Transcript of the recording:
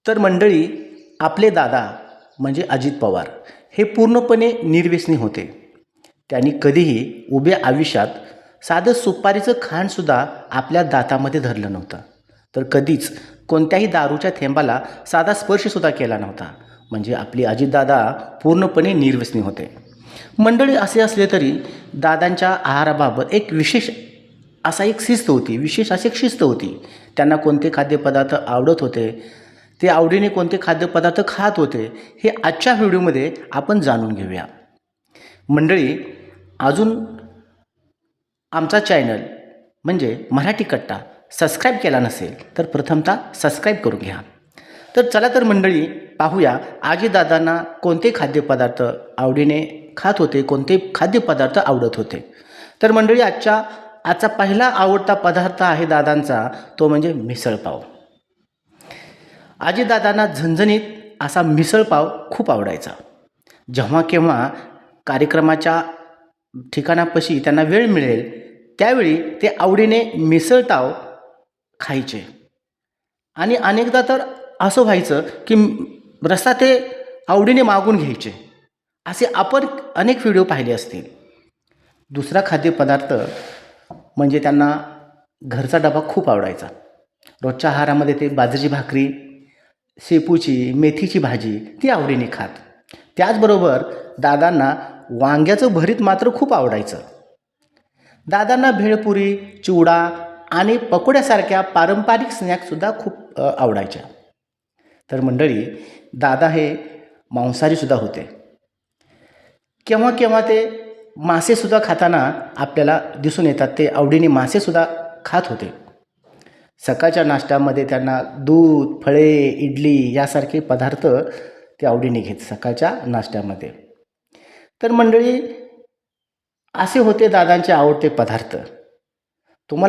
तर मंडळी, आपले दादा म्हणजे अजित पवार हे पूर्णपणे निर्व्यसनी होते. त्यांनी कधीही उभ्या आयुष्यात साधं सुपारीचं खाणसुद्धा आपल्या दातामध्ये धरलं नव्हतं. तर कधीच कोणत्याही दारूच्या थेंबाला साधा स्पर्शसुद्धा केला नव्हता. म्हणजे आपले अजितदादा पूर्णपणे निर्व्यसनी होते. मंडळी, असे असले तरी दादांच्या आहाराबाबत एक विशेष अशी एक शिस्त होती. त्यांना कोणते खाद्यपदार्थ आवडत होते, ते आवडीने कोणते खाद्यपदार्थ खात होते, हे आजच्या व्हिडिओमध्ये आपण जाणून घेऊया. मंडळी, अजून आमचा चॅनल म्हणजे मराठी कट्टा सबस्क्राईब केला नसेल तर प्रथमतः सबस्क्राईब करून घ्या. तर चला तर मंडळी, पाहूया अजितदादांना कोणते खाद्यपदार्थ आवडीने खात होते, कोणते खाद्यपदार्थ आवडत होते. तर मंडळी, आजचा पहिला आवडता पदार्थ आहे दादांचा, तो म्हणजे मिसळपाव. अजितदादांना झणझणीत असा मिसळपाव खूप आवडायचा. जेव्हा केव्हा कार्यक्रमाच्या ठिकाणापाशी त्यांना वेळ मिळेल त्यावेळी ते आवडीने मिसळपाव खायचे. आणि अनेकदा तर असं व्हायचं की रस्सा ते आवडीने मागून घ्यायचे. असे आपण अनेक व्हिडिओ पाहिले असतील. दुसरा खाद्यपदार्थ म्हणजे त्यांना घरचा डबा खूप आवडायचा. रोजच्या आहारामध्ये ते बाजरीची भाकरी, शेपूची, मेथीची भाजी ती आवडीने खात. त्याचबरोबर दादांना वांग्याचं भरीत मात्र खूप आवडायचं. दादांना भेळपुरी, चिवडा आणि पकोड्यासारख्या पारंपरिक स्नॅक्ससुद्धा खूप आवडायच्या. तर मंडळी, दादा हे मांसाहारीसुद्धा होते. केव्हा केव्हा ते मासेसुद्धा खाताना आपल्याला दिसून येतात. ते आवडीने मासेसुद्धा खात होते. सकाळच्या नाश्त्यामध्ये त्यांना दूध, फळे, इडली यासारखे पदार्थ ते आवडीने घेत सकाळच्या नाश्त्यामध्ये. तर मंडळी, असे होते दादांचे आवडते पदार्थ.